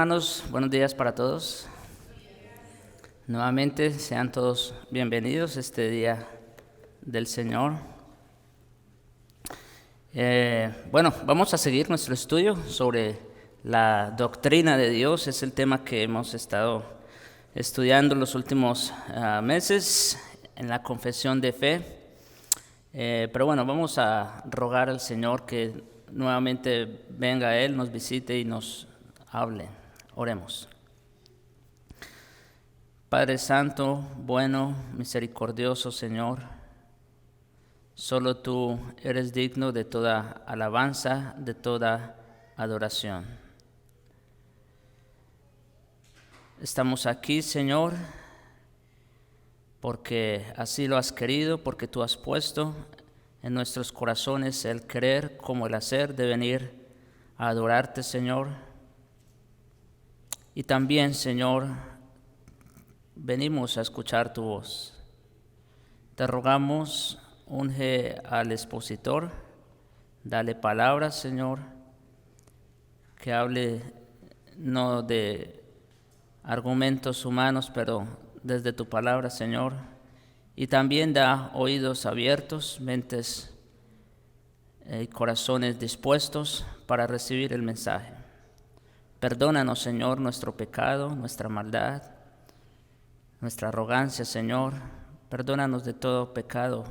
hermanos, buenos días para todos. Nuevamente sean todos bienvenidos este día del Señor. Vamos a seguir nuestro estudio sobre la doctrina de Dios. Es el tema que hemos estado estudiando los últimos meses en la confesión de fe. Pero bueno, vamos a rogar al Señor que nuevamente venga a Él, nos visite y nos hable. Oremos. Padre Santo, bueno, misericordioso Señor, solo tú eres digno de toda alabanza, de toda adoración. Estamos aquí, Señor, porque así lo has querido, porque tú has puesto en nuestros corazones el querer como el hacer de venir a adorarte, Señor. Y también, Señor, venimos a escuchar tu voz. Te rogamos, unge al expositor, dale palabras, Señor, que hable no de argumentos humanos, pero desde tu palabra, Señor. Y también da oídos abiertos, mentes y corazones dispuestos para recibir el mensaje. Perdónanos, Señor, nuestro pecado, nuestra maldad, nuestra arrogancia, Señor. Perdónanos de todo pecado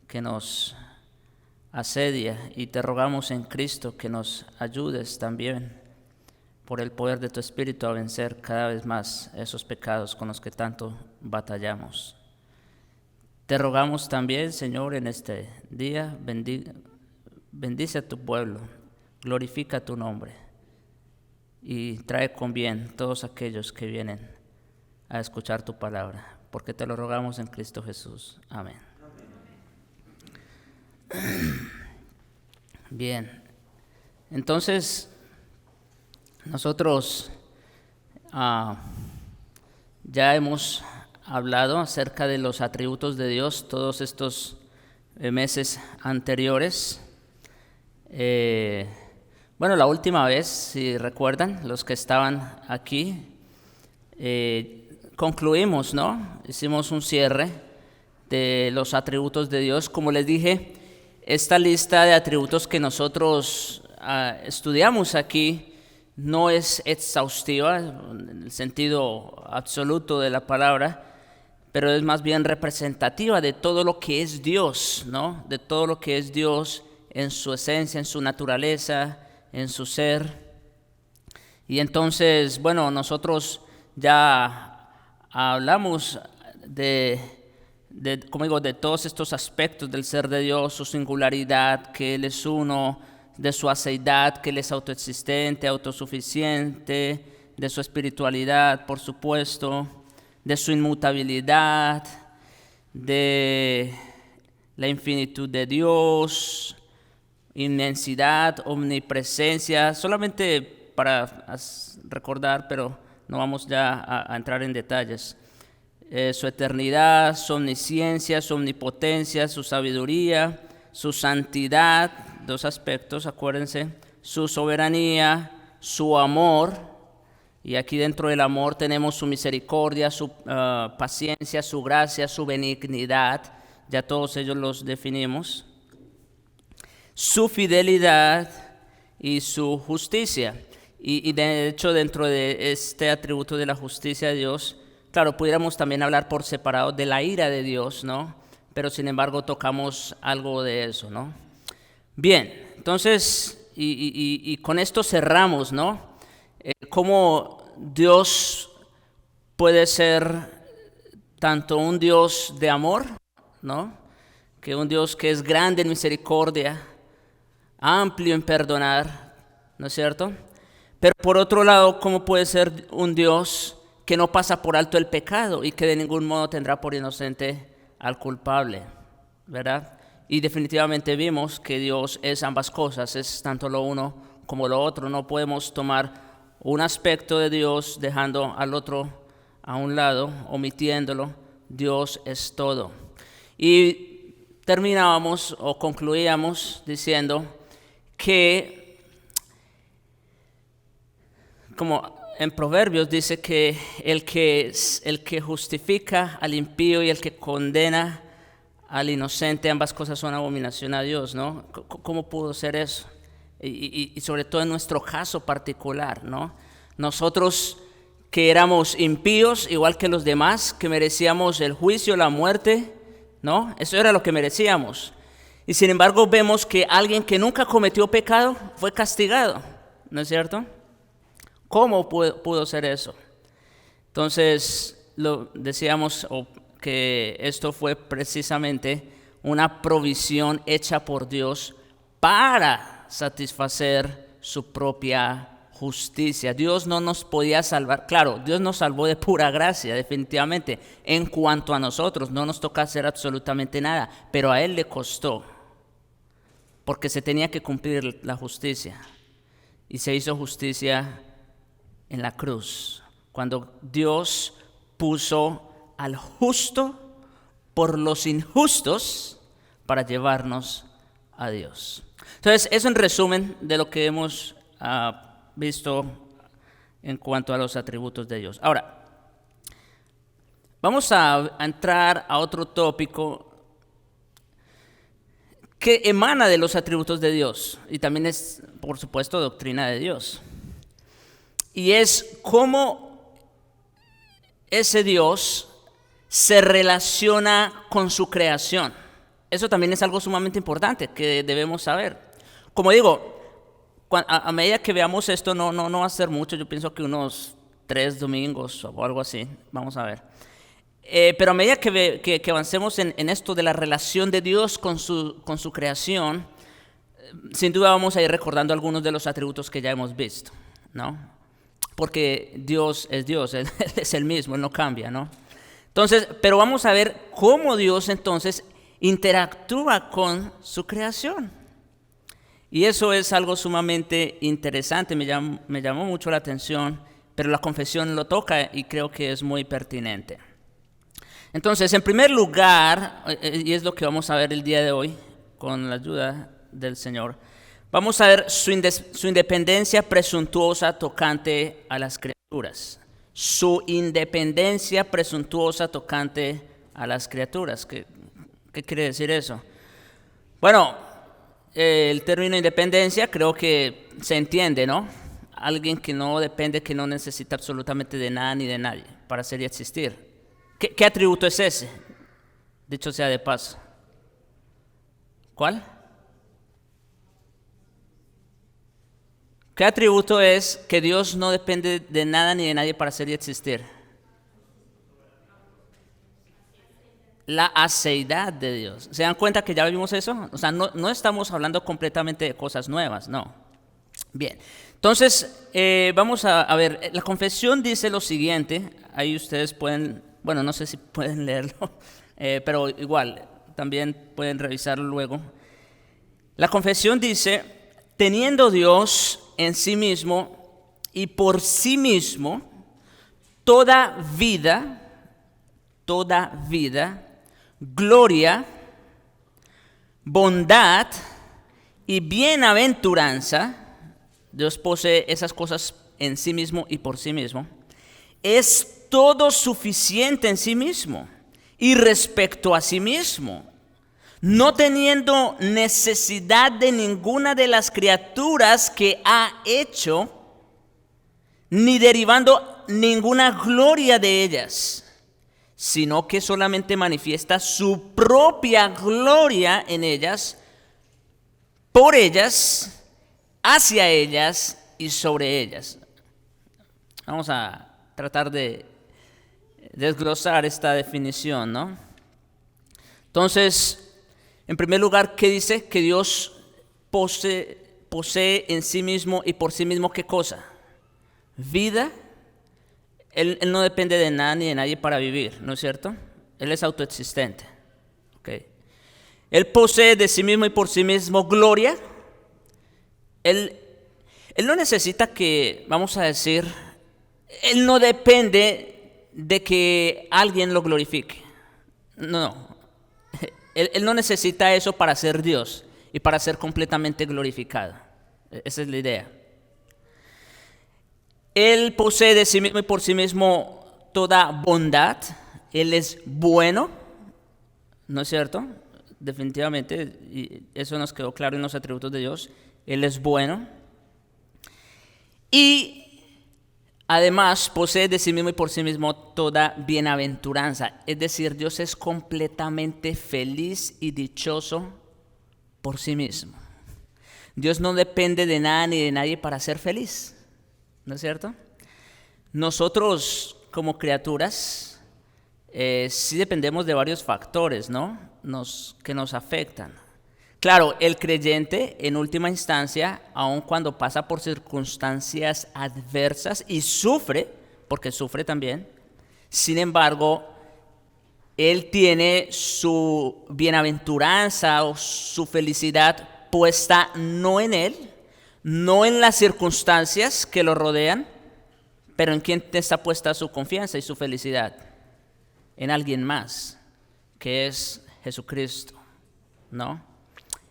que nos asedia y te rogamos en Cristo que nos ayudes también por el poder de tu Espíritu a vencer cada vez más esos pecados con los que tanto batallamos. Te rogamos también, Señor, en este día, bendice a tu pueblo, glorifica tu nombre y trae con bien todos aquellos que vienen a escuchar tu palabra, porque te lo rogamos en Cristo Jesús. Amén. Bien, entonces nosotros ya hemos hablado acerca de los atributos de Dios todos estos meses anteriores. La última vez, si recuerdan, los que estaban aquí, concluimos, ¿no? Hicimos un cierre de los atributos de Dios. Como les dije, esta lista de atributos que nosotros estudiamos aquí no es exhaustiva en el sentido absoluto de la palabra, pero es más bien representativa de todo lo que es Dios, ¿no? De todo lo que es Dios en su esencia, en su naturaleza, en su ser. Y entonces, nosotros ya hablamos de todos estos aspectos del ser de Dios, su singularidad, que Él es uno, de su aceidad, que Él es autoexistente, autosuficiente, de su espiritualidad, por supuesto, de su inmutabilidad, de la infinitud de Dios, inmensidad, omnipresencia, solamente para recordar, pero no vamos ya a entrar en detalles. Su eternidad, su omnisciencia, su omnipotencia, su sabiduría, su santidad, dos aspectos, acuérdense, su soberanía, su amor, y aquí dentro del amor tenemos su misericordia, su paciencia, su gracia, su benignidad, ya todos ellos los definimos, su fidelidad y su justicia. Y de hecho, dentro de este atributo de la justicia de Dios, claro, pudiéramos también hablar por separado de la ira de Dios, ¿no? Pero sin embargo tocamos algo de eso, ¿no? Bien, entonces, y con esto cerramos, ¿no? Cómo Dios puede ser tanto un Dios de amor, ¿no? Que un Dios que es grande en misericordia, amplio en perdonar, ¿no es cierto? Pero por otro lado, ¿cómo puede ser un Dios que no pasa por alto el pecado y que de ningún modo tendrá por inocente al culpable, ¿verdad? Y definitivamente vimos que Dios es ambas cosas, es tanto lo uno como lo otro. No podemos tomar un aspecto de Dios dejando al otro a un lado, omitiéndolo. Dios es todo. Y terminábamos o concluíamos diciendo que como en Proverbios dice que el que justifica al impío y el que condena al inocente, ambas cosas son abominación a Dios, ¿no? ¿Cómo pudo ser eso? Y sobre todo en nuestro caso particular, ¿no? Nosotros que éramos impíos, igual que los demás, que merecíamos el juicio, la muerte, ¿no? Eso era lo que merecíamos. Y sin embargo vemos que alguien que nunca cometió pecado fue castigado, ¿no es cierto? ¿Cómo pudo ser eso? Entonces, decíamos que esto fue precisamente una provisión hecha por Dios para satisfacer su propia justicia. Dios no nos podía salvar. Claro, Dios nos salvó de pura gracia, definitivamente. En cuanto a nosotros, no nos toca hacer absolutamente nada, pero a Él le costó, porque se tenía que cumplir la justicia. Y se hizo justicia en la cruz, cuando Dios puso al justo por los injustos para llevarnos a Dios. Entonces, eso en resumen de lo que hemos visto en cuanto a los atributos de Dios. Ahora, vamos a entrar a otro tópico que emana de los atributos de Dios y también es, por supuesto, doctrina de Dios. Y es cómo ese Dios se relaciona con su creación. Eso también es algo sumamente importante que debemos saber. Como digo, a medida que veamos esto, no va a ser mucho. Yo pienso que unos 3 domingos o algo así. Vamos a ver. Pero a medida que avancemos en esto de la relación de Dios con su creación, sin duda vamos a ir recordando algunos de los atributos que ya hemos visto, ¿no? Porque Dios es Dios, Él es el mismo, Él no cambia, ¿no? Entonces, pero vamos a ver cómo Dios entonces interactúa con su creación. Y eso es algo sumamente interesante, me llamó mucho la atención, pero la confesión lo toca y creo que es muy pertinente. Entonces, en primer lugar, y es lo que vamos a ver el día de hoy, con la ayuda del Señor, vamos a ver su independencia presuntuosa tocante a las criaturas. Su independencia presuntuosa tocante a las criaturas. ¿Qué quiere decir eso? Bueno, el término independencia creo que se entiende, ¿no? Alguien que no depende, que no necesita absolutamente de nada ni de nadie para ser y existir. ¿Qué atributo es ese? Dicho sea de paso. ¿Cuál? ¿Qué atributo es que Dios no depende de nada ni de nadie para ser y existir? La aceidad de Dios. ¿Se dan cuenta que ya vimos eso? O sea, no estamos hablando completamente de cosas nuevas, no. Bien, entonces vamos a ver, la confesión dice lo siguiente, ahí ustedes pueden, bueno, no sé si pueden leerlo, pero igual, también pueden revisarlo luego. La confesión dice, teniendo Dios en sí mismo y por sí mismo toda vida, gloria, bondad y bienaventuranza, Dios posee esas cosas en sí mismo y por sí mismo, es todo suficiente en sí mismo y respecto a sí mismo, no teniendo necesidad de ninguna de las criaturas que ha hecho, ni derivando ninguna gloria de ellas, sino que solamente manifiesta su propia gloria en ellas, por ellas, hacia ellas y sobre ellas. Vamos a tratar de desglosar esta definición, ¿no? Entonces, en primer lugar, ¿qué dice? Que Dios posee en sí mismo y por sí mismo, ¿qué cosa? Vida. Él no depende de nada ni de nadie para vivir, ¿no es cierto? Él es autoexistente. Okay. Él posee de sí mismo y por sí mismo gloria. Él no necesita que, vamos a decir, Él no depende de que alguien lo glorifique. No. Él no necesita eso para ser Dios y para ser completamente glorificado. Esa es la idea. Él posee de sí mismo y por sí mismo toda bondad. Él es bueno, ¿no es cierto? Definitivamente, y eso nos quedó claro en los atributos de Dios. Él es bueno. Y además posee de sí mismo y por sí mismo toda bienaventuranza. Es decir, Dios es completamente feliz y dichoso por sí mismo. Dios no depende de nada ni de nadie para ser feliz, ¿no es cierto? Nosotros como criaturas sí dependemos de varios factores, ¿no? Que nos afectan. Claro, el creyente en última instancia, aun cuando pasa por circunstancias adversas y sufre, porque sufre también, sin embargo, él tiene su bienaventuranza o su felicidad puesta no en él, no en las circunstancias que lo rodean, pero en quién está puesta su confianza y su felicidad, en alguien más, que es Jesucristo, ¿no?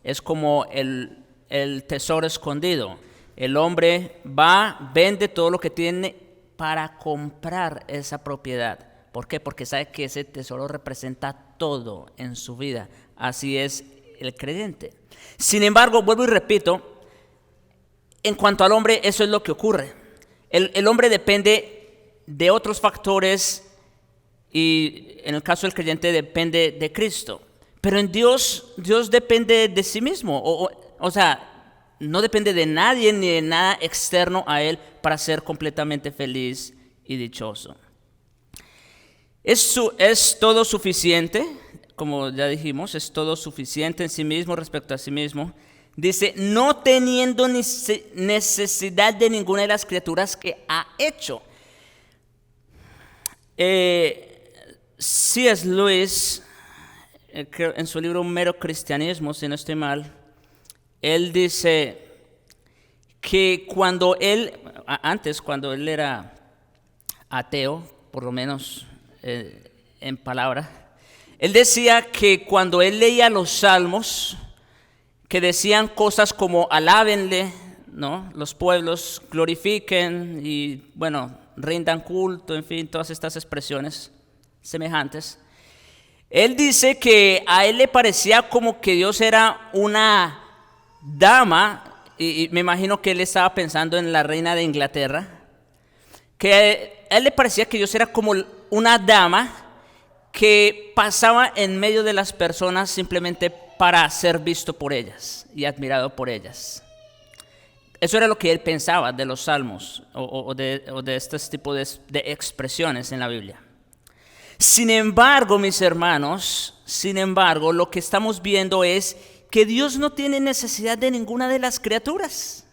Es como el tesoro escondido. El hombre va, vende todo lo que tiene para comprar esa propiedad. ¿Por qué? Porque sabe que ese tesoro representa todo en su vida. Así es el creyente. Sin embargo, vuelvo y repito, en cuanto al hombre, eso es lo que ocurre. El hombre depende de otros factores y en el caso del creyente depende de Cristo. Pero en Dios depende de sí mismo. O sea, no depende de nadie ni de nada externo a Él para ser completamente feliz y dichoso. Es todo suficiente, como ya dijimos, es todo suficiente en sí mismo respecto a sí mismo. Dice, no teniendo necesidad de ninguna de las criaturas que ha hecho. C.S. Lewis, en su libro Mero Cristianismo, si no estoy mal, él dice que cuando él era ateo, por lo menos en palabra, él decía que cuando él leía los salmos, que decían cosas como alábenle, ¿no? Los pueblos glorifiquen y, bueno, rindan culto, en fin, todas estas expresiones semejantes. Él dice que a él le parecía como que Dios era una dama, y me imagino que él estaba pensando en la reina de Inglaterra, que a él le parecía que Dios era como una dama que pasaba en medio de las personas simplemente para ser visto por ellas y admirado por ellas. Eso era lo que él pensaba de los salmos o de este tipo de expresiones en la Biblia. Sin embargo, mis hermanos, lo que estamos viendo es que Dios no tiene necesidad de ninguna de las criaturas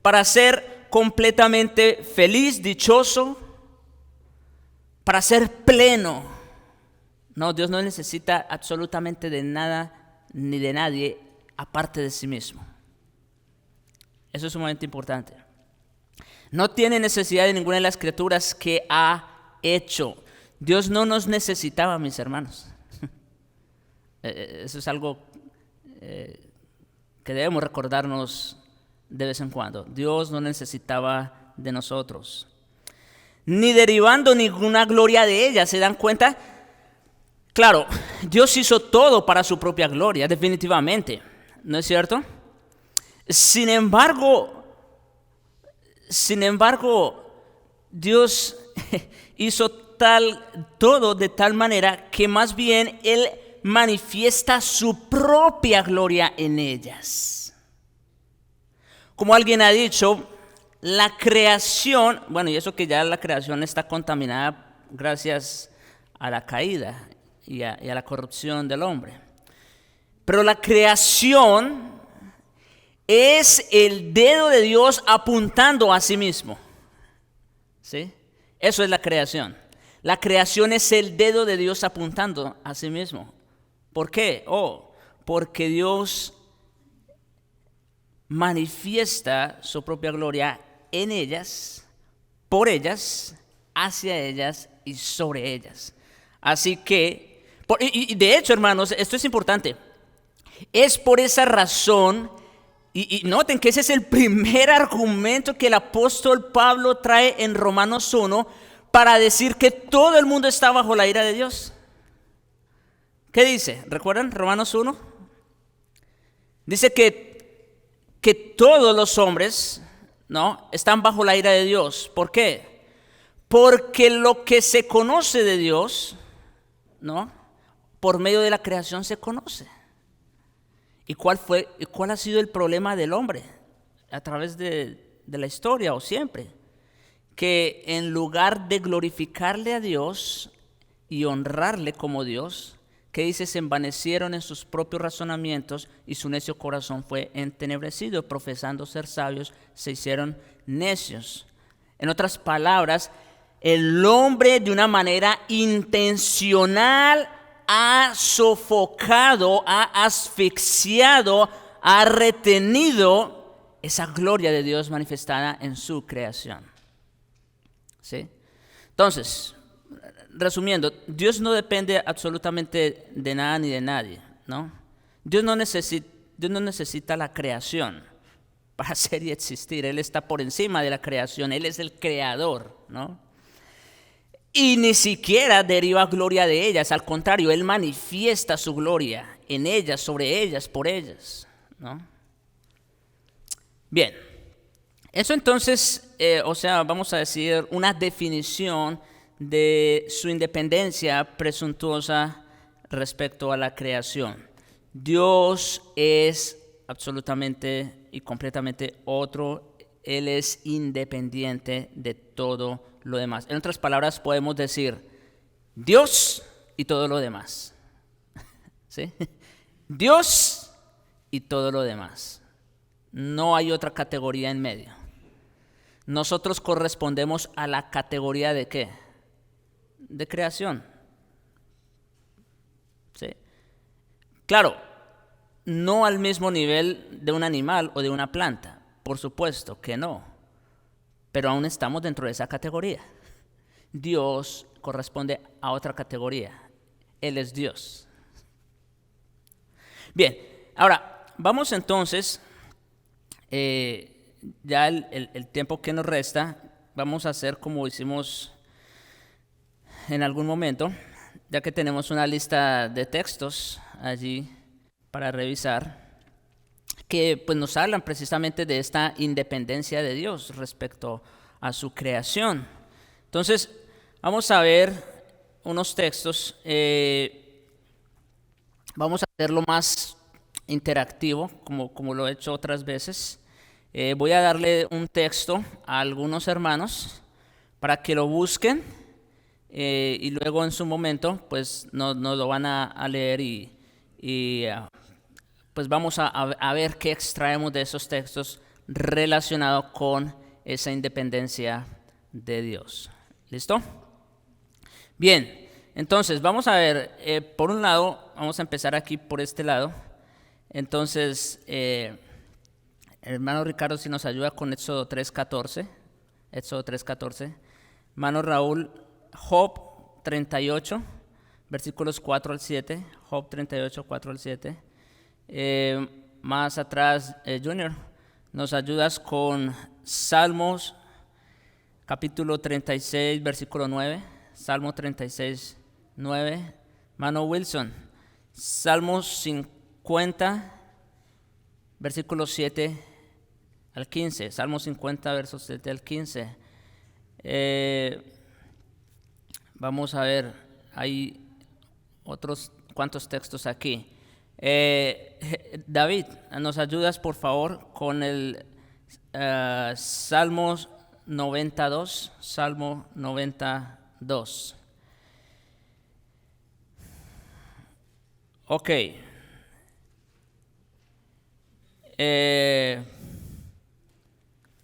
para ser completamente feliz, dichoso, para ser pleno. No, Dios no necesita absolutamente de nada ni de nadie aparte de sí mismo. Eso es sumamente importante. No tiene necesidad de ninguna de las criaturas que ha hecho. Dios no nos necesitaba, mis hermanos. Eso es algo que debemos recordarnos de vez en cuando. Dios no necesitaba de nosotros, ni derivando ninguna gloria de ella. ¿Se dan cuenta? Claro, Dios hizo todo para su propia gloria, definitivamente, ¿no es cierto? Sin embargo, Dios hizo todo de tal manera que más bien Él manifiesta su propia gloria en ellas. Como alguien ha dicho, la creación, bueno, y eso que ya la creación está contaminada gracias a la caída y a la corrupción del hombre. Pero la creación es el dedo de Dios apuntando a sí mismo. ¿Sí? Eso es la creación. La creación es el dedo de Dios apuntando a sí mismo. ¿Por qué? Porque Dios manifiesta su propia gloria en ellas, por ellas, hacia ellas y sobre ellas. Así que, y de hecho, hermanos, esto es importante. Es por esa razón Y noten que ese es el primer argumento que el apóstol Pablo trae en Romanos 1 para decir que todo el mundo está bajo la ira de Dios. ¿Qué dice? ¿Recuerdan Romanos 1? Dice que todos los hombres, ¿no?, están bajo la ira de Dios. ¿Por qué? Porque lo que se conoce de Dios, ¿no?, por medio de la creación se conoce. ¿Y cuál ha sido el problema del hombre a través de la historia o siempre? Que en lugar de glorificarle a Dios y honrarle como Dios, ¿qué dice? Se envanecieron en sus propios razonamientos y su necio corazón fue entenebrecido. Profesando ser sabios, se hicieron necios. En otras palabras, el hombre de una manera intencional ha sofocado, ha asfixiado, ha retenido esa gloria de Dios manifestada en su creación. ¿Sí? Entonces, resumiendo, Dios no depende absolutamente de nada ni de nadie, ¿no? Dios no necesita la creación para ser y existir. Él está por encima de la creación. Él es el creador, ¿no? Y ni siquiera deriva gloria de ellas. Al contrario, Él manifiesta su gloria en ellas, sobre ellas, por ellas, ¿no? Bien, eso entonces, vamos a decir, una definición de su independencia presuntuosa respecto a la creación. Dios es absolutamente y completamente otro. Él es independiente de todo lo demás. En otras palabras, podemos decir Dios y todo lo demás. ¿Sí? Dios y todo lo demás. No hay otra categoría en medio. Nosotros correspondemos a la categoría de ¿qué? De creación. ¿Sí? Claro, no al mismo nivel de un animal o de una planta. Por supuesto que no. Pero aún estamos dentro de esa categoría. Dios corresponde a otra categoría. Él es Dios. Bien, ahora vamos entonces, ya el tiempo que nos resta, vamos a hacer como hicimos en algún momento, ya que tenemos una lista de textos allí para revisar, que pues nos hablan precisamente de esta independencia de Dios respecto a su creación. Entonces, vamos a ver unos textos. Vamos a hacerlo más interactivo, como lo he hecho otras veces. Voy a darle un texto a algunos hermanos para que lo busquen y luego en su momento pues nos lo van a leer y pues vamos a ver qué extraemos de esos textos relacionados con esa independencia de Dios. ¿Listo? Bien, entonces vamos a ver, por un lado, vamos a empezar aquí por este lado. Entonces, hermano Ricardo, si nos ayuda con Éxodo 3:14. Éxodo 3:14. Hermano Raúl, Job 38, versículos 4 al 7. Job 38, 4 al 7. Más atrás, Junior, nos ayudas con Salmos capítulo 36, versículo 9. Salmo 36, 9. Mano Wilson, Salmos 50, versículos 7 al 15. Salmo 50, versos 7 al 15. Vamos a ver, hay otros cuantos textos aquí. David, ¿nos ayudas por favor con el Salmos 92? Salmo 92. Ok.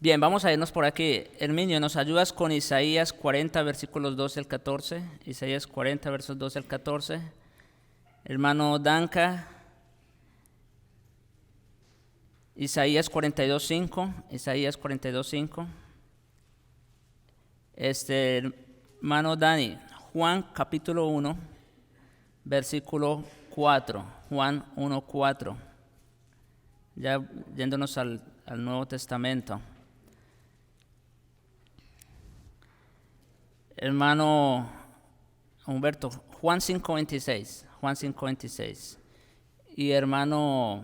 Bien, vamos a irnos por aquí. Herminio, ¿nos ayudas con Isaías 40, versículos 12 al 14? Isaías 40, versos 12 al 14. Hermano Danca, Isaías 42, 5. Isaías 42, 5. Hermano Dani, Juan capítulo 1, versículo 4. Juan 1, 4. ya yéndonos al Nuevo Testamento. Hermano Humberto, Juan 5:26, Juan 5:26. Y hermano,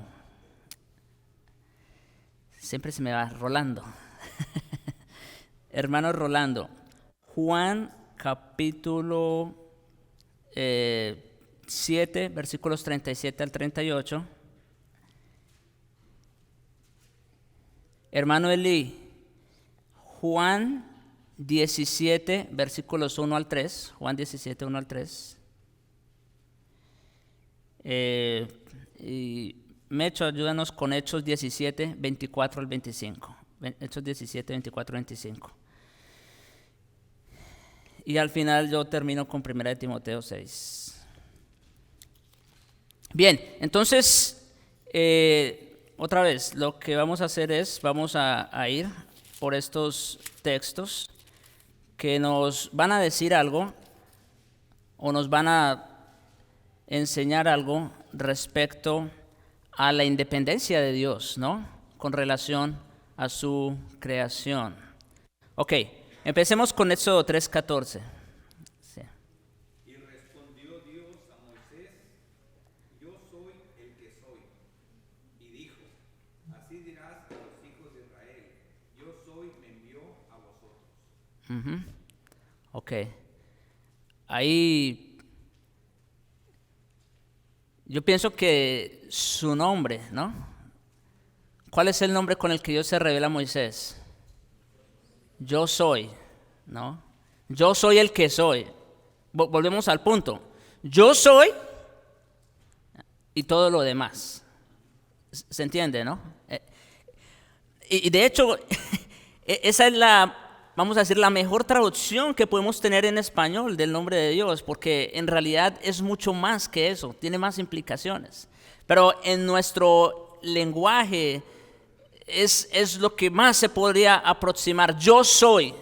siempre se me va, Rolando. Hermano Rolando, Juan capítulo 7, versículos 37 al 38. Hermano Eli, Juan 17, versículos 1 al 3. Juan 17, 1 al 3. Y Mecho, ayúdanos con Hechos 17, 24 al 25. Hechos 17, 24 al 25. Y al final yo termino con 1 de Timoteo 6. Bien, entonces, otra vez, lo que vamos a hacer es, vamos a ir por estos textos que nos van a decir algo o nos van a enseñar algo respecto a la independencia de Dios, ¿no? Con relación a su creación. Ok, empecemos con Éxodo 3:14. Sí. Y respondió Dios a Moisés: Yo soy el que soy. Y dijo: Así dirás a los hijos de Israel: Yo soy, me envió a vosotros. Ok, ahí yo pienso que su nombre, ¿no? ¿Cuál es el nombre con el que Dios se revela a Moisés? Yo soy, ¿no? Yo soy el que soy. Volvemos al punto. Yo soy y todo lo demás. ¿Se entiende, no? Y de hecho, esa es vamos a decir, la mejor traducción que podemos tener en español del nombre de Dios, porque en realidad es mucho más que eso, tiene más implicaciones. Pero en nuestro lenguaje es lo que más se podría aproximar. Yo soy.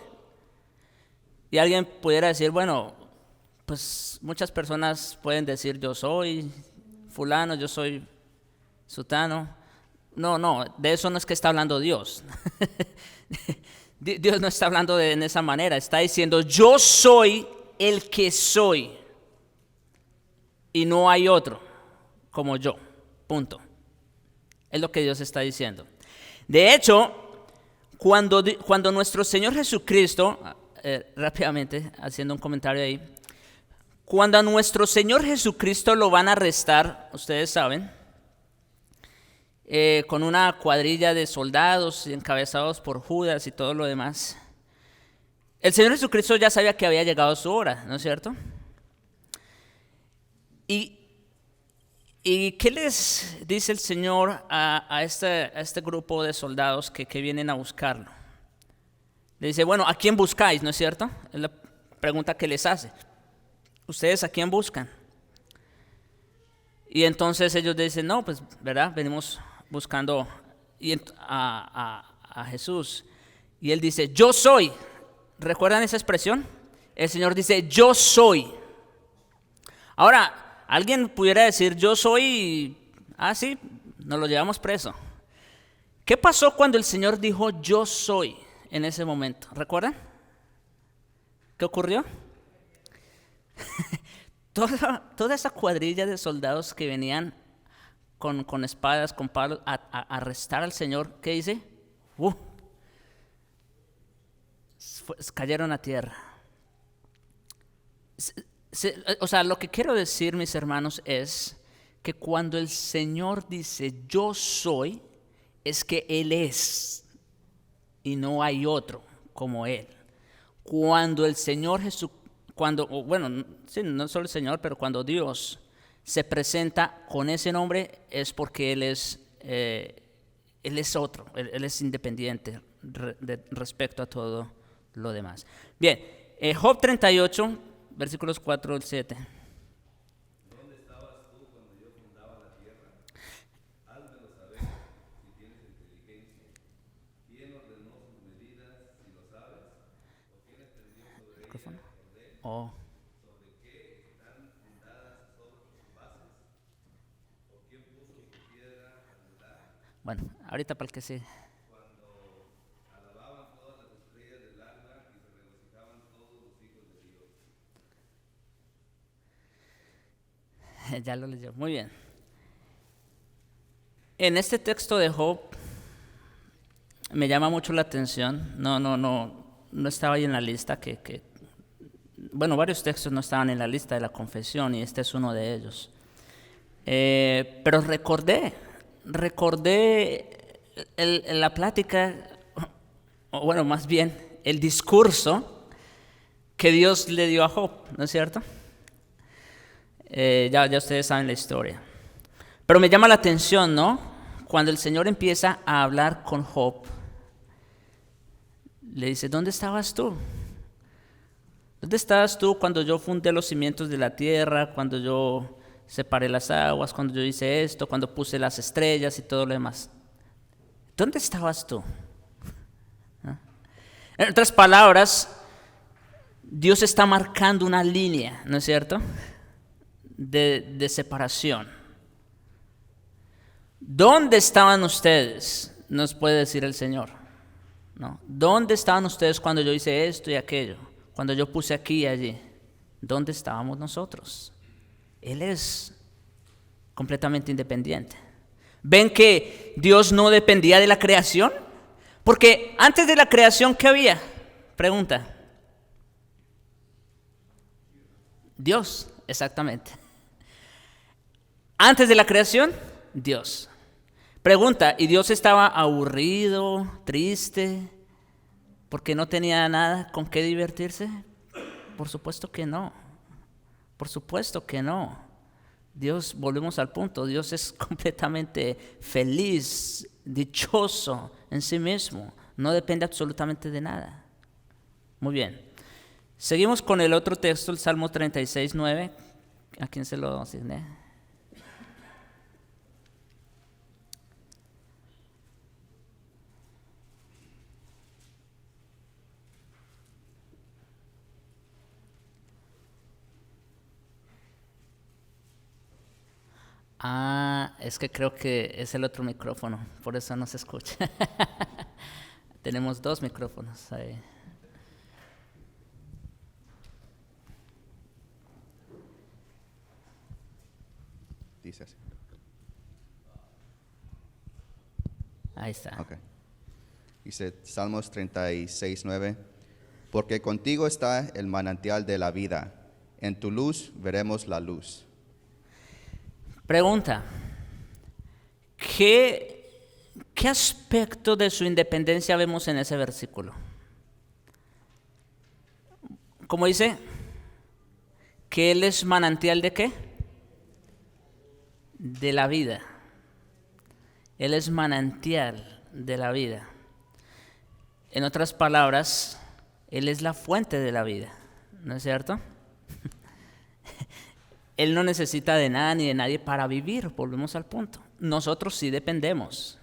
Y alguien pudiera decir, bueno, pues muchas personas pueden decir yo soy fulano, yo soy sutano. No, de eso no es que está hablando Dios. Dios no está hablando en esa manera, está diciendo yo soy el que soy y no hay otro como yo, punto. Es lo que Dios está diciendo. De hecho, cuando nuestro Señor Jesucristo, rápidamente haciendo un comentario ahí, cuando a nuestro Señor Jesucristo lo van a arrestar, ustedes saben, con una cuadrilla de soldados encabezados por Judas y todo lo demás, el Señor Jesucristo ya sabía que había llegado su hora, ¿no es cierto? ¿Y qué les dice el Señor a este grupo de soldados que vienen a buscarlo? Le dice, bueno, ¿a quién buscáis? ¿No es cierto? Es la pregunta que les hace. ¿Ustedes a quién buscan? Y entonces ellos dicen, no, pues, ¿verdad? Venimos buscando a Jesús. Y él dice, yo soy. ¿Recuerdan esa expresión? El Señor dice, yo soy. Ahora, alguien pudiera decir, yo soy, sí, nos lo llevamos preso. ¿Qué pasó cuando el Señor dijo, yo soy, en ese momento? ¿Recuerdan? ¿Qué ocurrió? Toda esa cuadrilla de soldados que venían con espadas, con palos, a arrestar al Señor, ¿qué dice? Cayeron a tierra. O sea, lo que quiero decir, mis hermanos, es que cuando el Señor dice yo soy, es que Él es y no hay otro como Él. Cuando el Señor Jesús, bueno, sí, no solo el Señor, pero cuando Dios se presenta con ese nombre es porque Él es otro, Él es independiente respecto a todo lo demás. Bien, Job 38, versículos 4 al 7. ¿Dónde estabas tú cuando yo fundaba la tierra? Házmelo saber si tienes inteligencia. ¿Quién ordenó sus medidas si lo sabes? ¿O quién extendió sobre ella el cordel? ¿Sobre qué están fundadas sus bases? ¿O quién puso su piedra angular? Bueno, ahorita para el que sí. Alababan todas las estrellas del alba y se regocijaban todos los hijos de Dios. Ya lo leyó. Muy bien. En este texto de Job me llama mucho la atención. No estaba ahí en la lista bueno, varios textos no estaban en la lista de la confesión y este es uno de ellos. Pero recordé la plática, o bueno, más bien el discurso que Dios le dio a Job, ¿no es cierto? Ya ustedes saben la historia. Pero me llama la atención, ¿no? Cuando el Señor empieza a hablar con Job, le dice, ¿dónde estabas tú? ¿Dónde estabas tú cuando yo fundé los cimientos de la tierra, cuando yo separé las aguas, cuando yo hice esto, cuando puse las estrellas y todo lo demás? ¿Dónde estabas tú? ¿Ah? En otras palabras, Dios está marcando una línea, ¿no es cierto?, de separación. ¿Dónde estaban ustedes? Nos puede decir el Señor, ¿no? ¿Dónde estaban ustedes cuando yo hice esto y aquello? Cuando yo puse aquí y allí. ¿Dónde estábamos nosotros? Él es completamente independiente. ¿Ven que Dios no dependía de la creación? Porque antes de la creación, ¿qué había? Pregunta. Dios, exactamente. Antes de la creación, Dios. Pregunta, ¿y Dios estaba aburrido, triste, porque no tenía nada con qué divertirse? Por supuesto que no. Por supuesto que no. Dios, volvemos al punto, Dios es completamente feliz, dichoso en sí mismo. No depende absolutamente de nada. Muy bien. Seguimos con el otro texto, el Salmo 36:9. ¿A quién se lo asigné? Es que creo que es el otro micrófono, por eso no se escucha. Tenemos dos micrófonos ahí. Dice así. Ahí está. Okay. Dice Salmos 36:9. Porque contigo está el manantial de la vida. En tu luz veremos la luz. Pregunta. ¿Qué aspecto de su independencia vemos en ese versículo? ¿Cómo dice? ¿Que Él es manantial de qué? De la vida. Él es manantial de la vida. En otras palabras, Él es la fuente de la vida, ¿no es cierto? Él no necesita de nada ni de nadie para vivir, volvemos al punto. Nosotros sí dependemos.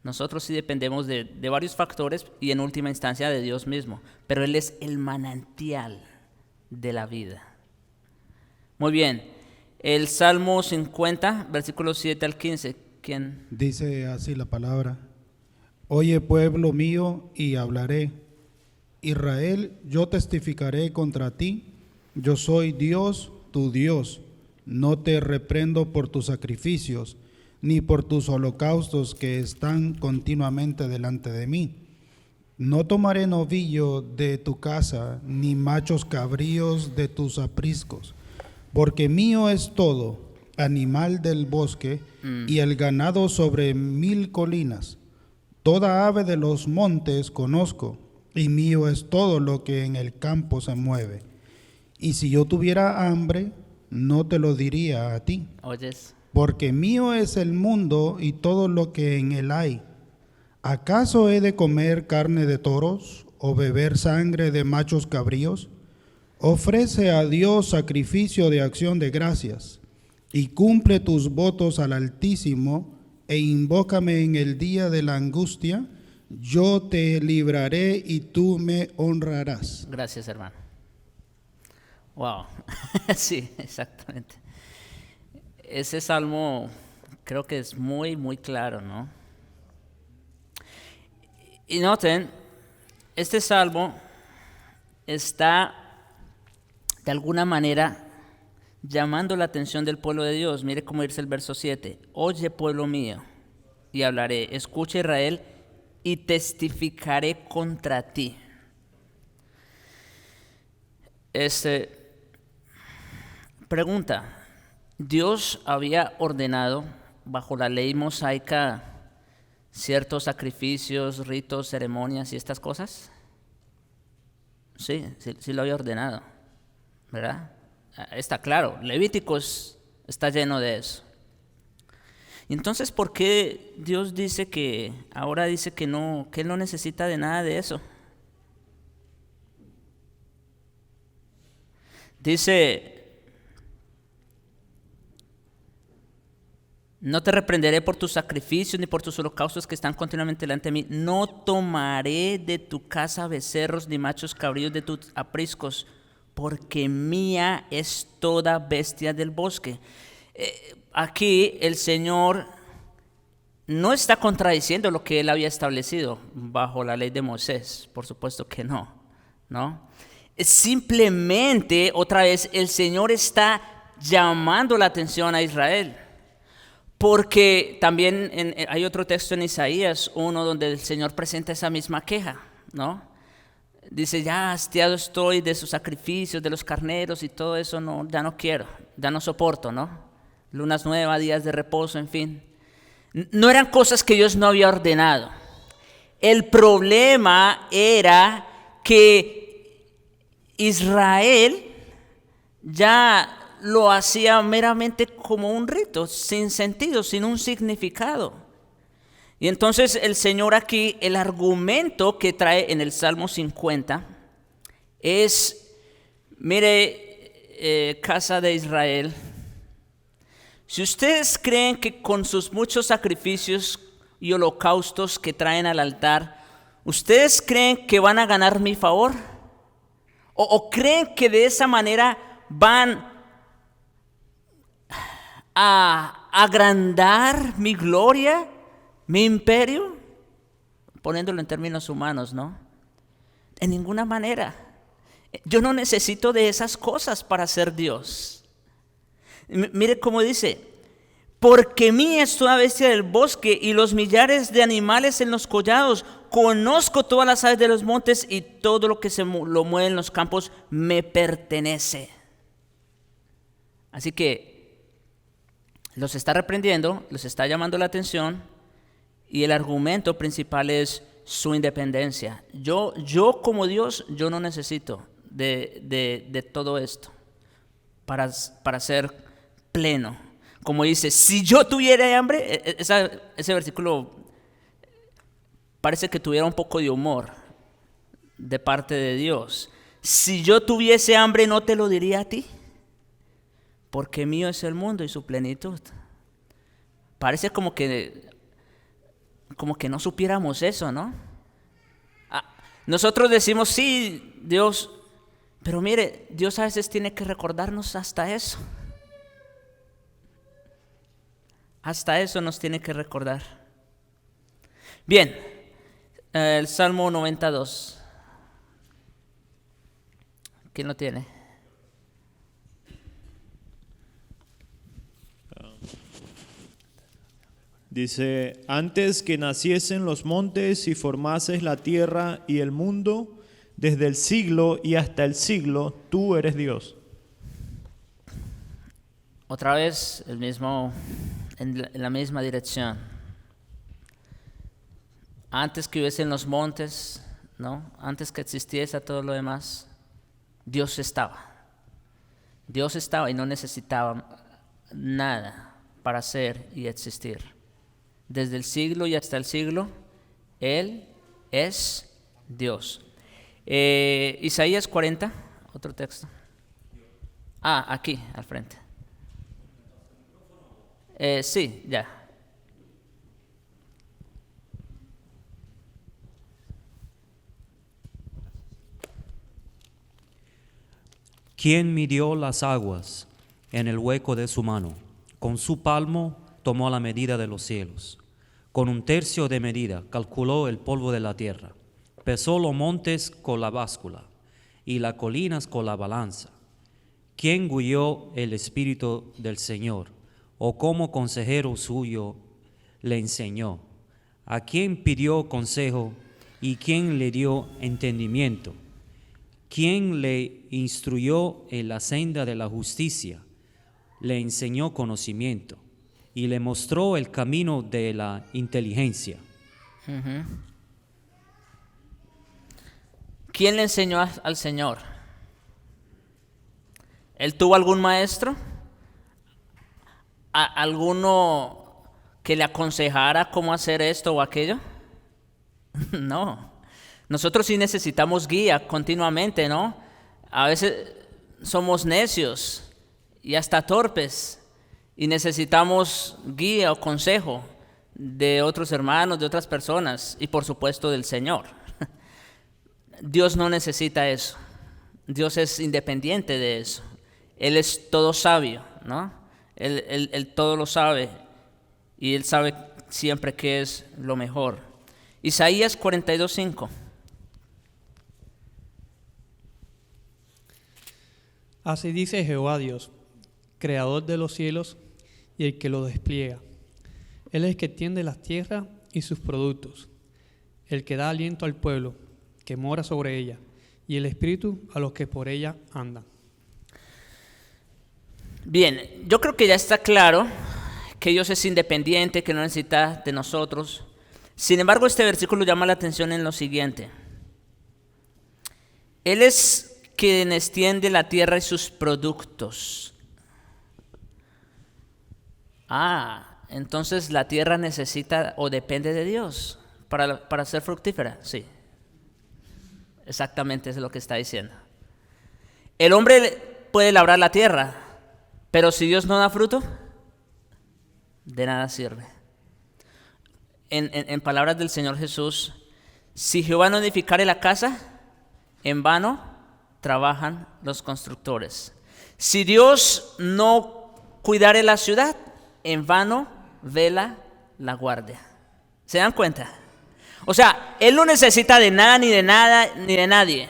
Nosotros sí dependemos de varios factores y en última instancia de Dios mismo. Pero Él es el manantial de la vida. Muy bien. El Salmo 50, versículos 7 al 15. ¿Quién? Dice así la palabra: Oye, pueblo mío, y hablaré. Israel, yo testificaré contra ti. Yo soy Dios, tu Dios. No te reprendo por tus sacrificios, ni por tus holocaustos que están continuamente delante de mí. No tomaré novillo de tu casa, ni machos cabríos de tus apriscos, porque mío es todo, animal del bosque, y el ganado sobre 1000 colinas. Toda ave de los montes conozco, y mío es todo lo que en el campo se mueve. Y si yo tuviera hambre, no te lo diría a ti, ¿Oyes? porque mío es el mundo y todo lo que en él hay. ¿Acaso he de comer carne de toros o beber sangre de machos cabríos? Ofrece a Dios sacrificio de acción de gracias y cumple tus votos al Altísimo e invócame en el día de la angustia. Yo te libraré y tú me honrarás. Gracias, hermano. Wow. Sí, exactamente. Ese salmo creo que es muy, muy claro, ¿no? Y noten, este salmo está de alguna manera llamando la atención del pueblo de Dios. Mire cómo dice el verso 7. Oye, pueblo mío, y hablaré. Escucha, Israel, y testificaré contra ti. Pregunta, ¿Dios había ordenado bajo la ley mosaica ciertos sacrificios, ritos, ceremonias y estas cosas? Sí lo había ordenado, ¿verdad? Está claro, Levíticos está lleno de eso. Entonces, ¿por qué Dios dice que ahora dice que Él no necesita de nada de eso? Dice, no te reprenderé por tus sacrificios ni por tus holocaustos que están continuamente delante de mí. No tomaré de tu casa becerros ni machos cabríos de tus apriscos, porque mía es toda bestia del bosque. Aquí el Señor no está contradiciendo lo que Él había establecido bajo la ley de Moisés. Por supuesto que no, ¿no? Simplemente, otra vez, el Señor está llamando la atención a Israel. Porque también hay otro texto en Isaías 1 donde el Señor presenta esa misma queja, ¿no? Dice, ya hastiado estoy de sus sacrificios, de los carneros y todo eso, no, ya no quiero, ya no soporto, ¿no? Lunas nuevas, días de reposo, en fin. No eran cosas que Dios no había ordenado. El problema era que Israel ya lo hacía meramente como un rito, sin sentido, sin un significado. Y entonces el Señor aquí, el argumento que trae en el Salmo 50 es, mire, casa de Israel, si ustedes creen que con sus muchos sacrificios y holocaustos que traen al altar, ¿ustedes creen que van a ganar mi favor? ¿O creen que de esa manera van a agrandar mi gloria, mi imperio? Poniéndolo en términos humanos, ¿no? En ninguna manera. Yo no necesito de esas cosas para ser Dios. Mire cómo dice, porque mía es toda bestia del bosque y los millares de animales en los collados. Conozco todas las aves de los montes y todo lo que lo mueve en los campos me pertenece. Así que los está reprendiendo, los está llamando la atención y el argumento principal es su independencia. Yo como Dios, yo no necesito de todo esto para ser pleno. Como dice, si yo tuviera hambre, ese versículo parece que tuviera un poco de humor de parte de Dios. Si yo tuviese hambre, ¿no te lo diría a ti? Porque mío es el mundo y su plenitud. Parece como que no supiéramos eso, ¿no? Nosotros decimos, sí, Dios, pero mire, Dios a veces tiene que recordarnos hasta eso. Hasta eso nos tiene que recordar. Bien, el Salmo 92. ¿Quién lo tiene? Dice, antes que naciesen los montes y formases la tierra y el mundo, desde el siglo y hasta el siglo, tú eres Dios. Otra vez, en la misma dirección. Antes que hubiesen los montes, ¿no? Antes que existiese todo lo demás, Dios estaba. Dios estaba y no necesitaba nada para ser y existir. Desde el siglo y hasta el siglo, Él es Dios. Isaías 40, otro texto. Aquí, al frente. Sí, ya. ¿Quién midió las aguas en el hueco de su mano? Con su palmo tomó la medida de los cielos. Con 1/3 de medida calculó el polvo de la tierra. Pesó los montes con la báscula y las colinas con la balanza. ¿Quién guió el Espíritu del Señor? ¿O como consejero suyo le enseñó? ¿A quién pidió consejo y quién le dio entendimiento? ¿Quién le instruyó en la senda de la justicia? Le enseñó conocimiento y le mostró el camino de la inteligencia. ¿Quién le enseñó al Señor? ¿Él tuvo algún maestro? ¿Alguno que le aconsejara cómo hacer esto o aquello? No. Nosotros sí necesitamos guía continuamente, ¿no? A veces somos necios y hasta torpes y necesitamos guía o consejo de otros hermanos, de otras personas y por supuesto del Señor. Dios no necesita eso. Dios es independiente de eso. Él es todo sabio, ¿no? Él todo lo sabe y Él sabe siempre qué es lo mejor. Isaías 42:5. Así dice Jehová Dios, creador de los cielos y el que los despliega. Él es el que tiende las tierras y sus productos, el que da aliento al pueblo que mora sobre ella, y el espíritu a los que por ella andan. Bien, yo creo que ya está claro que Dios es independiente, que no necesita de nosotros. Sin embargo, este versículo llama la atención en lo siguiente. Él es quien extiende la tierra y sus productos. Entonces la tierra necesita o depende de Dios para ser fructífera. Sí, exactamente es lo que está diciendo. El hombre puede labrar la tierra, pero si Dios no da fruto, de nada sirve. En palabras del Señor Jesús, si Jehová no edificare la casa, en vano trabajan los constructores. Si Dios no cuidare la ciudad, en vano vela la guardia. ¿Se dan cuenta? O sea, Él no necesita de nada, ni de nadie.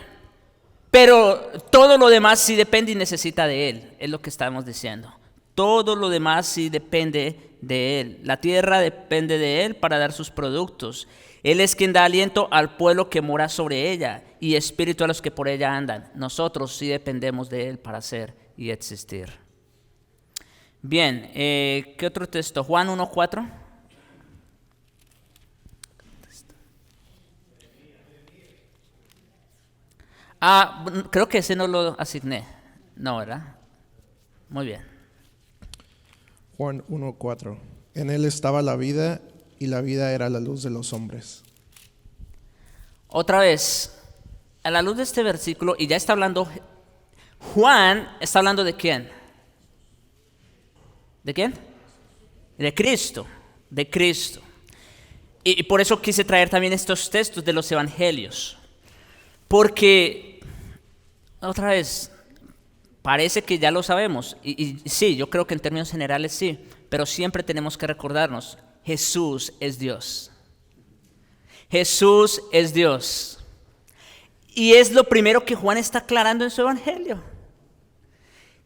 Pero todo lo demás sí depende y necesita de Él. Es lo que estamos diciendo. Todo lo demás sí depende de Él. La tierra depende de Él para dar sus productos. Él es quien da aliento al pueblo que mora sobre ella y espíritu a los que por ella andan. Nosotros sí dependemos de Él para ser y existir. Bien, ¿qué otro texto? Juan 1:4. Creo que ese no lo asigné. No, ¿verdad? Muy bien. Juan 1:4. En él estaba la vida y la vida era la luz de los hombres. Otra vez, a la luz de este versículo, y ya está hablando, Juan está hablando ¿de quién? ¿De quién? De Cristo, de Cristo. Y por eso quise traer también estos textos de los evangelios. Porque, otra vez, parece que ya lo sabemos. Y sí, yo creo que en términos generales sí. Pero siempre tenemos que recordarnos, Jesús es Dios. Jesús es Dios. Y es lo primero que Juan está aclarando en su evangelio.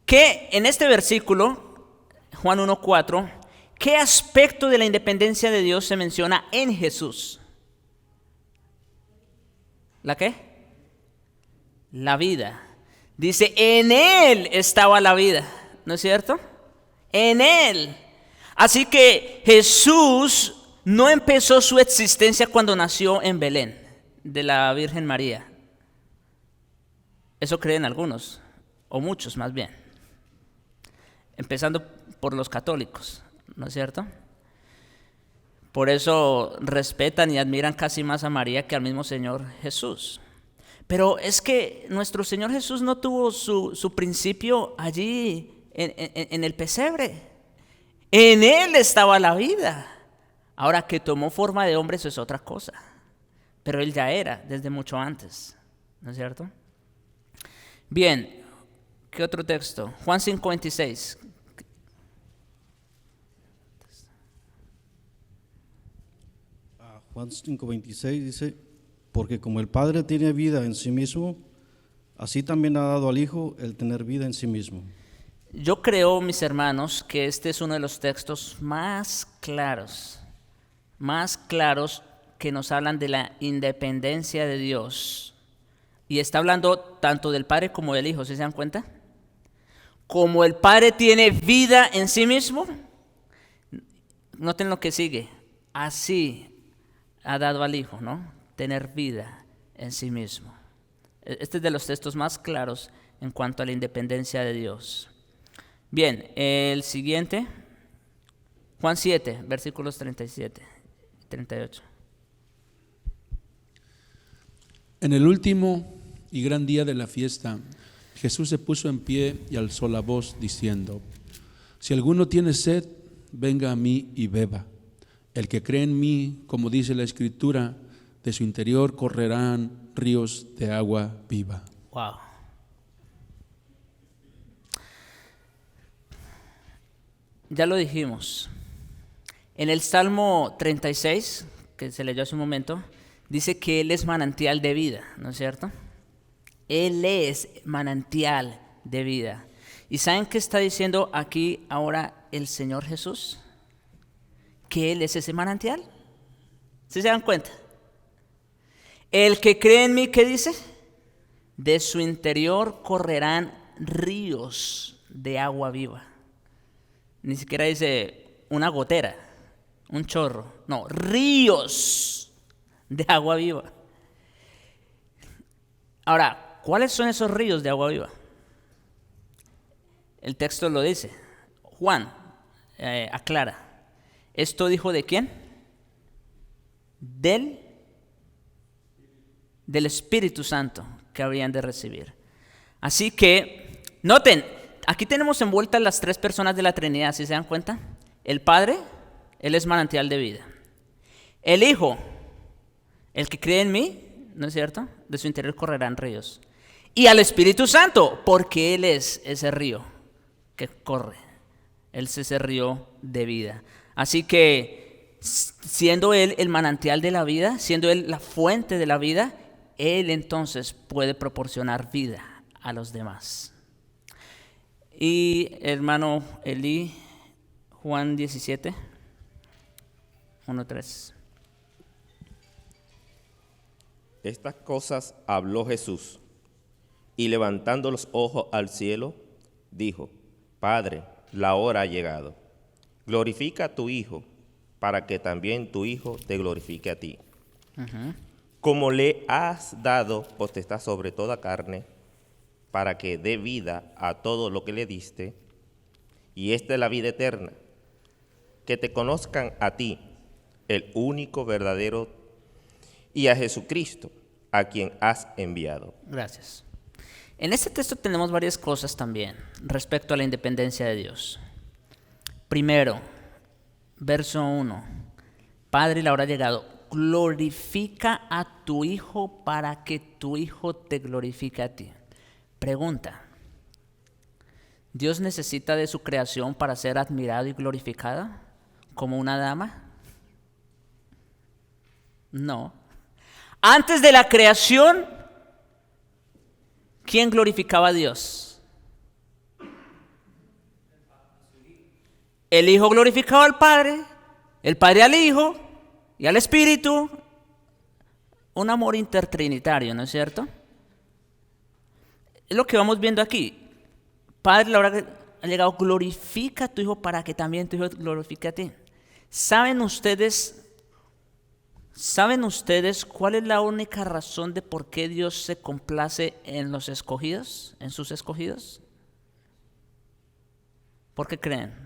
Que en este versículo, Juan 1:4, ¿qué aspecto de la independencia de Dios se menciona en Jesús? ¿La qué? La vida. Dice, en Él estaba la vida, ¿no es cierto? En Él. Así que Jesús no empezó su existencia cuando nació en Belén, de la Virgen María. Eso creen algunos, o muchos más bien. Empezando por los católicos, ¿no es cierto? Por eso respetan y admiran casi más a María que al mismo Señor Jesús. Pero es que nuestro Señor Jesús no tuvo su principio allí en el pesebre. En Él estaba la vida. Ahora, que tomó forma de hombre, eso es otra cosa. Pero Él ya era desde mucho antes, ¿no es cierto? Bien, ¿qué otro texto? Juan 5:26. Juan 5:26 dice, porque como el Padre tiene vida en sí mismo, así también ha dado al Hijo el tener vida en sí mismo. Yo creo, mis hermanos, que este es uno de los textos más claros que nos hablan de la independencia de Dios. Y está hablando tanto del Padre como del Hijo, ¿sí se dan cuenta? Como el Padre tiene vida en sí mismo, noten lo que sigue, así ha dado al Hijo, ¿no? Tener vida en sí mismo. Este es de los textos más claros en cuanto a la independencia de Dios. Bien, el siguiente, Juan 7, versículos 37 y 38. En el último y gran día de la fiesta, Jesús se puso en pie y alzó la voz diciendo, si alguno tiene sed, venga a mí y beba. El que cree en mí, como dice la Escritura, de su interior correrán ríos de agua viva. Wow. Ya lo dijimos. En el Salmo 36, que se leyó hace un momento, dice que Él es manantial de vida, ¿no es cierto? Él es manantial de vida. ¿Y saben qué está diciendo aquí ahora el Señor Jesús? Que Él es ese manantial. ¿Sí se dan cuenta? El que cree en mí, ¿qué dice? De su interior correrán ríos de agua viva. Ni siquiera dice una gotera, un chorro. No, ríos de agua viva. Ahora, ¿cuáles son esos ríos de agua viva? El texto lo dice. Juan aclara. ¿Esto dijo de quién? Del Espíritu Santo que habrían de recibir. Así que, noten, aquí tenemos envueltas las tres personas de la Trinidad, ¿sí se dan cuenta? El Padre, Él es manantial de vida. El Hijo, el que cree en mí, ¿no es cierto? De su interior correrán ríos. Y al Espíritu Santo, porque Él es ese río que corre. Él es ese río de vida. Así que, siendo Él el manantial de la vida, siendo Él la fuente de la vida, Él entonces puede proporcionar vida a los demás. Y hermano Eli, Juan 17, 1-3. Estas cosas habló Jesús, y levantando los ojos al cielo, dijo, Padre, la hora ha llegado. Glorifica a tu Hijo, para que también tu Hijo te glorifique a ti. Como le has dado potestad sobre toda carne, para que dé vida a todo lo que le diste, y esta es la vida eterna, que te conozcan a ti, el único verdadero, y a Jesucristo, a quien has enviado. Gracias. En este texto tenemos varias cosas también respecto a la independencia de Dios. Primero, verso 1. Padre, la hora ha llegado. Glorifica a tu Hijo para que tu Hijo te glorifique a ti. Pregunta. ¿Dios necesita de su creación para ser admirado y glorificado como una dama? No. Antes de la creación, ¿quién glorificaba a Dios? El Hijo glorificaba al Padre, el Padre al Hijo y al Espíritu. Un amor intertrinitario, ¿no es cierto? Es lo que vamos viendo aquí. Padre, la hora ha llegado, glorifica a tu Hijo para que también tu Hijo glorifique a ti. ¿Saben ustedes cuál es la única razón de por qué Dios se complace en los escogidos, en sus escogidos? ¿Por qué creen?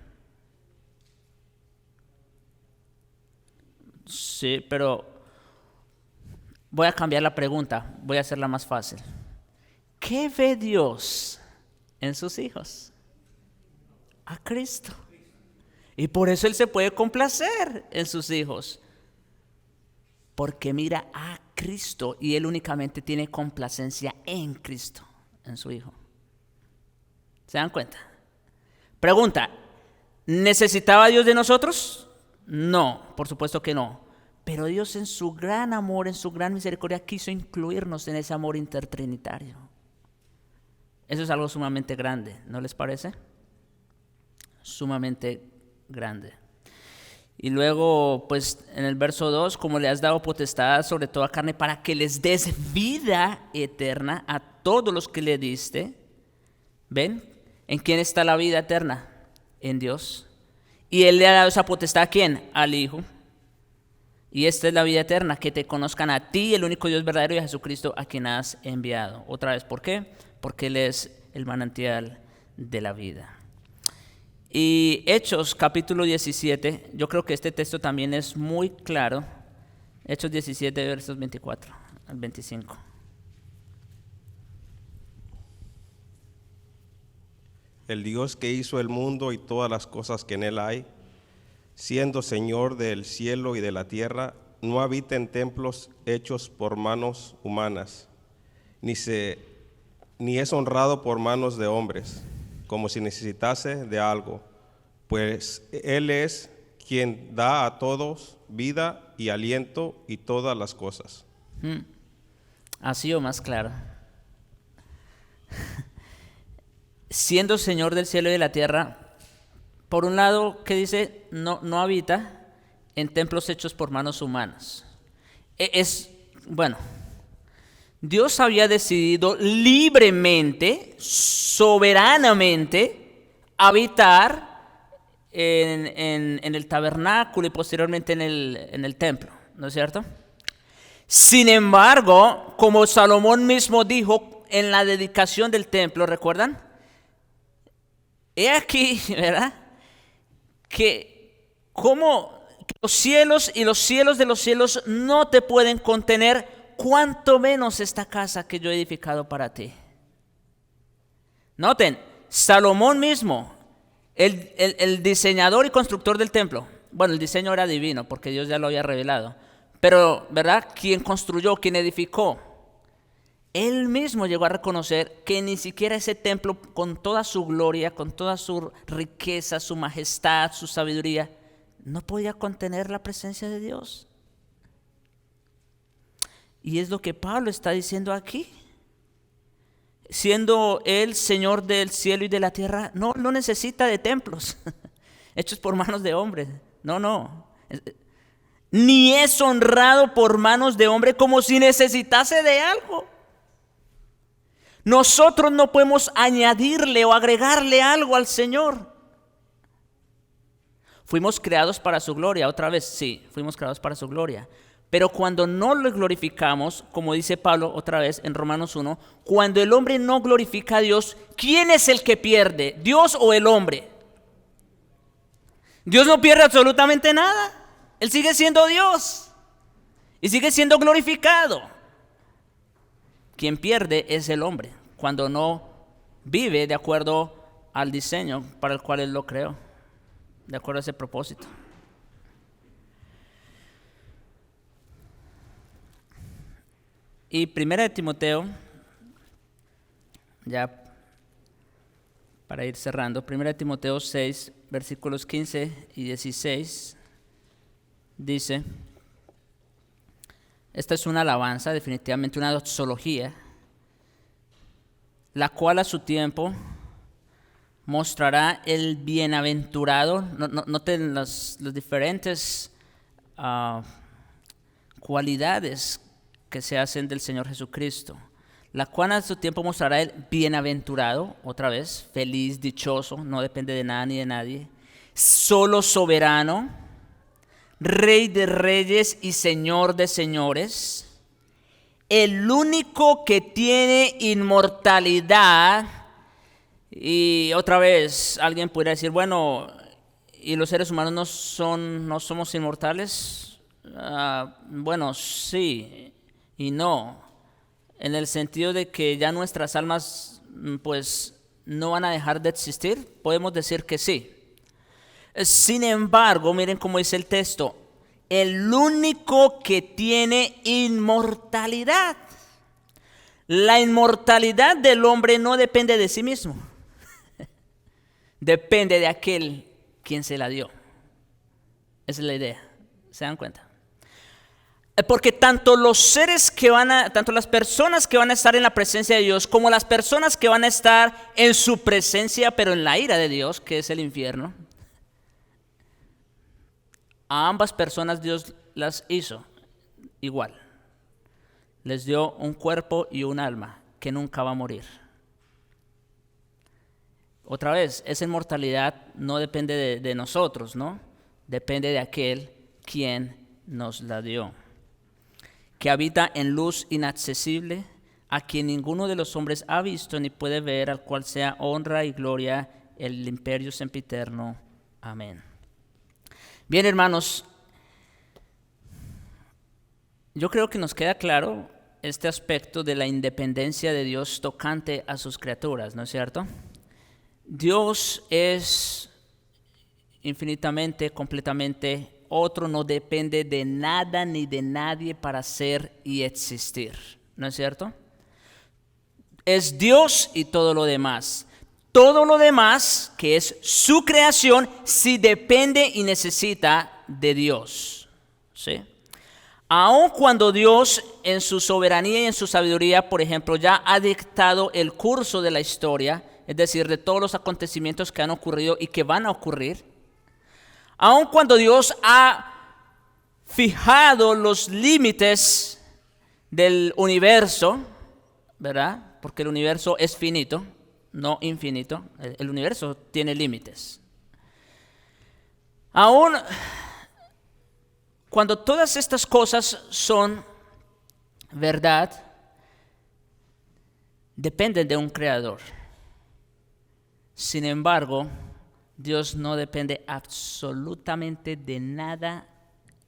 Sí, pero voy a cambiar la pregunta, voy a hacerla más fácil. ¿Qué ve Dios en sus hijos? A Cristo. Y por eso Él se puede complacer en sus hijos. Porque mira a Cristo y Él únicamente tiene complacencia en Cristo, en su Hijo. ¿Se dan cuenta? Pregunta, ¿necesitaba Dios de nosotros? No, por supuesto que no. Pero Dios en su gran amor, en su gran misericordia, quiso incluirnos en ese amor intertrinitario. Eso es algo sumamente grande, ¿no les parece? Sumamente grande. Y luego, pues en el verso 2, como le has dado potestad sobre toda carne para que les des vida eterna a todos los que le diste. ¿Ven? ¿En quién está la vida eterna? En Dios. Y Él le ha dado esa potestad ¿a quién? Al Hijo. Y esta es la vida eterna, que te conozcan a ti, el único Dios verdadero, y a Jesucristo a quien has enviado. Otra vez, ¿por qué? Porque Él es el manantial de la vida. Y Hechos capítulo 17, yo creo que este texto también es muy claro. Hechos 17, versos 24 al 25. El Dios que hizo el mundo y todas las cosas que en él hay, siendo Señor del cielo y de la tierra, no habita en templos hechos por manos humanas, ni es honrado por manos de hombres, como si necesitase de algo, pues Él es quien da a todos vida y aliento y todas las cosas. Así o más claro. Siendo Señor del cielo y de la tierra, por un lado, ¿qué dice? No habita en templos hechos por manos humanas. Bueno, Dios había decidido libremente, soberanamente, habitar en el tabernáculo y posteriormente en el templo, ¿no es cierto? Sin embargo, como Salomón mismo dijo en la dedicación del templo, ¿recuerdan? He aquí, ¿verdad? Que como los cielos y los cielos de los cielos no te pueden contener, cuanto menos esta casa que yo he edificado para ti. Noten, Salomón mismo, el diseñador y constructor del templo, bueno, el diseño era divino porque Dios ya lo había revelado, pero, ¿verdad? Quien construyó, quien edificó, él mismo llegó a reconocer que ni siquiera ese templo, con toda su gloria, con toda su riqueza, su majestad, su sabiduría, no podía contener la presencia de Dios. Y es lo que Pablo está diciendo aquí. Siendo Él Señor del cielo y de la tierra, no necesita de templos hechos por manos de hombres. No. Ni es honrado por manos de hombre como si necesitase de algo. Nosotros no podemos añadirle o agregarle algo al Señor. Fuimos creados para su gloria, otra vez, sí, fuimos creados para su gloria. Pero cuando no lo glorificamos, como dice Pablo otra vez en Romanos 1, cuando el hombre no glorifica a Dios, ¿quién es el que pierde? ¿Dios o el hombre? Dios no pierde absolutamente nada. Él sigue siendo Dios y sigue siendo glorificado. Quien pierde es el hombre cuando no vive de acuerdo al diseño para el cual Él lo creó, de acuerdo a ese propósito. Y 1 Timoteo, ya para ir cerrando, 1 Timoteo 6, versículos 15 y 16, dice, esta es una alabanza, definitivamente una doxología, la cual a su tiempo mostrará el bienaventurado. Noten las diferentes cualidades que se hacen del Señor Jesucristo, la cual a su tiempo mostrará el bienaventurado, otra vez, feliz, dichoso, no depende de nada ni de nadie, solo soberano, Rey de reyes y Señor de señores, el único que tiene inmortalidad. Y otra vez alguien podría decir, bueno, ¿y los seres humanos no somos inmortales? Bueno, sí y no, en el sentido de que ya nuestras almas pues no van a dejar de existir. Podemos decir que sí. Sin embargo, miren cómo dice el texto, el único que tiene inmortalidad. La inmortalidad del hombre no depende de sí mismo, depende de aquel quien se la dio. Esa es la idea, ¿se dan cuenta? Porque tanto los seres que tanto las personas que van a estar en la presencia de Dios, como las personas que van a estar en su presencia, pero en la ira de Dios, que es el infierno, a ambas personas Dios las hizo igual. Les dio un cuerpo y un alma que nunca va a morir. Otra vez, esa inmortalidad no depende de nosotros, ¿no? Depende de aquel quien nos la dio. Que habita en luz inaccesible, a quien ninguno de los hombres ha visto ni puede ver, al cual sea honra y gloria, el imperio sempiterno. Amén. Bien, hermanos, yo creo que nos queda claro este aspecto de la independencia de Dios tocante a sus criaturas, ¿no es cierto? Dios es infinitamente, completamente otro, no depende de nada ni de nadie para ser y existir, ¿no es cierto? Es Dios y todo lo demás. Todo lo demás, que es su creación, sí depende y necesita de Dios, ¿sí? Aun cuando Dios en su soberanía y en su sabiduría, por ejemplo, ya ha dictado el curso de la historia, es decir, de todos los acontecimientos que han ocurrido y que van a ocurrir, aun cuando Dios ha fijado los límites del universo, ¿verdad? Porque el universo es finito, no infinito. El universo tiene límites. Aún cuando todas estas cosas son verdad, dependen de un creador. Sin embargo, Dios no depende absolutamente de nada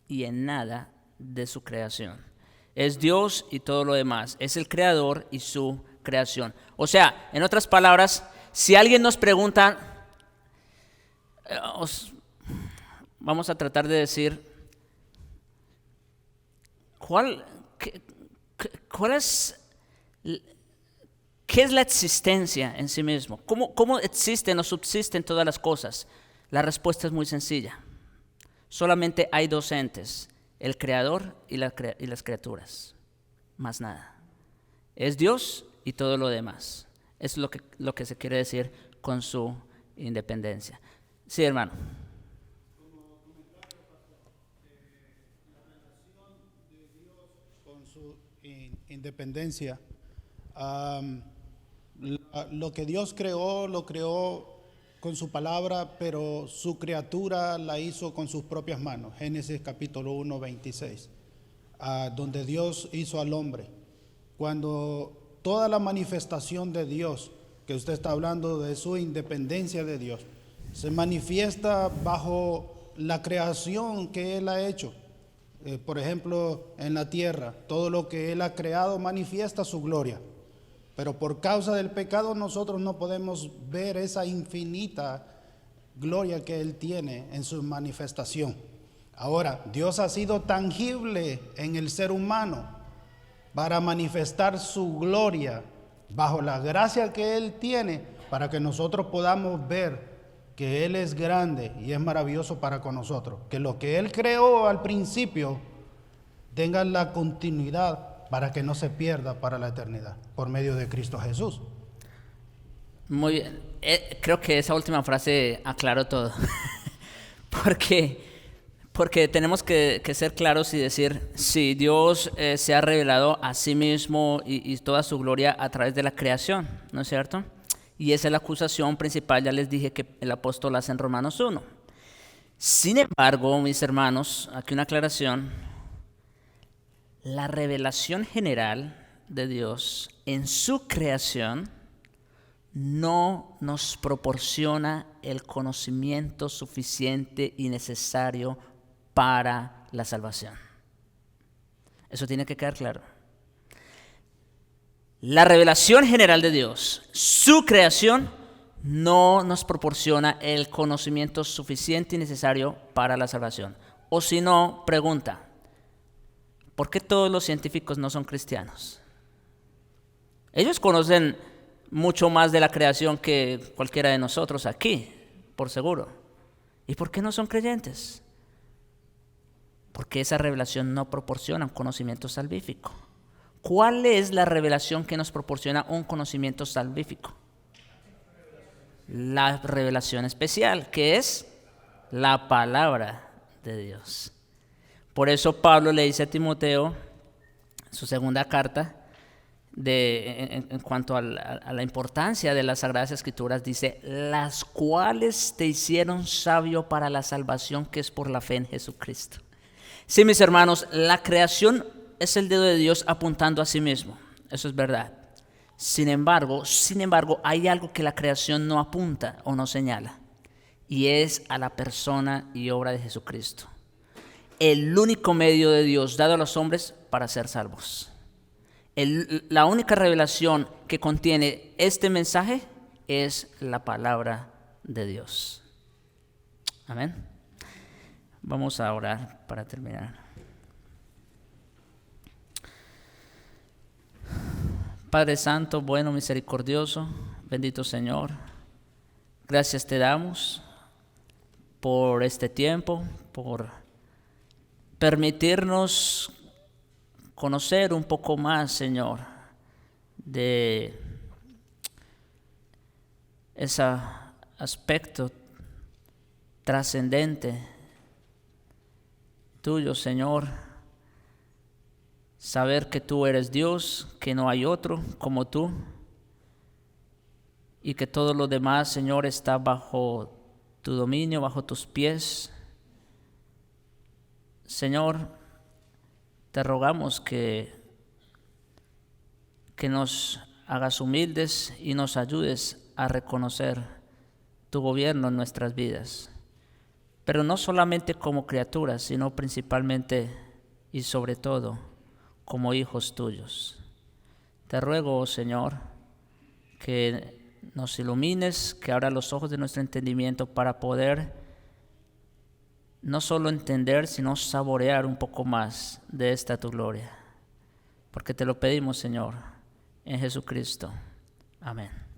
y en nada de su creación. Es Dios y todo lo demás. Es el creador y su creación. O sea, en otras palabras, si alguien nos pregunta, vamos a tratar de decir, ¿qué es la existencia en sí mismo? ¿Cómo existen o subsisten todas las cosas? La respuesta es muy sencilla. Solamente hay dos entes, el creador y las criaturas. Más nada. Es Dios y todo lo demás. Es lo que se quiere decir con su independencia. Sí, hermano. Con su independencia, lo que Dios creó, lo creó con su palabra, pero su criatura la hizo con sus propias manos. Génesis capítulo 1, 26, donde Dios hizo al hombre. Cuando toda la manifestación de Dios, que usted está hablando de su independencia de Dios, se manifiesta bajo la creación que Él ha hecho. Por ejemplo, en la tierra, todo lo que Él ha creado manifiesta su gloria. Pero por causa del pecado nosotros no podemos ver esa infinita gloria que Él tiene en su manifestación. Ahora, Dios ha sido tangible en el ser humano para manifestar su gloria bajo la gracia que Él tiene, para que nosotros podamos ver que Él es grande y es maravilloso para con nosotros. Que lo que Él creó al principio tenga la continuidad para que no se pierda para la eternidad, por medio de Cristo Jesús. Muy bien. Creo que esa última frase aclaró todo. Porque tenemos que ser claros y decir, sí, Dios se ha revelado a sí mismo y toda su gloria a través de la creación, ¿no es cierto? Y esa es la acusación principal, ya les dije que el apóstol hace en Romanos 1. Sin embargo, mis hermanos, aquí una aclaración. La revelación general de Dios en su creación no nos proporciona el conocimiento suficiente y necesario para la salvación. Eso tiene que quedar claro. La revelación general de Dios, su creación, no nos proporciona el conocimiento suficiente y necesario para la salvación. O si no, pregunta, ¿por qué todos los científicos no son cristianos? Ellos conocen mucho más de la creación que cualquiera de nosotros aquí, por seguro. ¿Y por qué no son creyentes? porque esa revelación no proporciona un conocimiento salvífico. ¿Cuál es la revelación que nos proporciona un conocimiento salvífico? La revelación especial, que es la palabra de Dios. Por eso Pablo le dice a Timoteo, su segunda carta, en cuanto a la importancia de las Sagradas Escrituras, dice, las cuales te hicieron sabio para la salvación que es por la fe en Jesucristo. Sí, mis hermanos, la creación es el dedo de Dios apuntando a sí mismo, eso es verdad. Sin embargo, hay algo que la creación no apunta o no señala, y es a la persona y obra de Jesucristo, el único medio de Dios dado a los hombres para ser salvos. La única revelación que contiene este mensaje es la palabra de Dios. Amén. Vamos a orar para terminar. Padre Santo, bueno, misericordioso, bendito Señor, gracias te damos por este tiempo, por permitirnos conocer un poco más, Señor, de ese aspecto trascendente tuyo, Señor. Saber que tú eres Dios, que no hay otro como tú, y que todo lo demás, Señor, está bajo tu dominio, bajo tus pies. Señor, te rogamos que nos hagas humildes y nos ayudes a reconocer tu gobierno en nuestras vidas, pero no solamente como criaturas, sino principalmente y sobre todo como hijos tuyos. Te ruego, oh Señor, que nos ilumines, que abra los ojos de nuestro entendimiento para poder no solo entender, sino saborear un poco más de esta tu gloria. Porque te lo pedimos, Señor, en Jesucristo. Amén.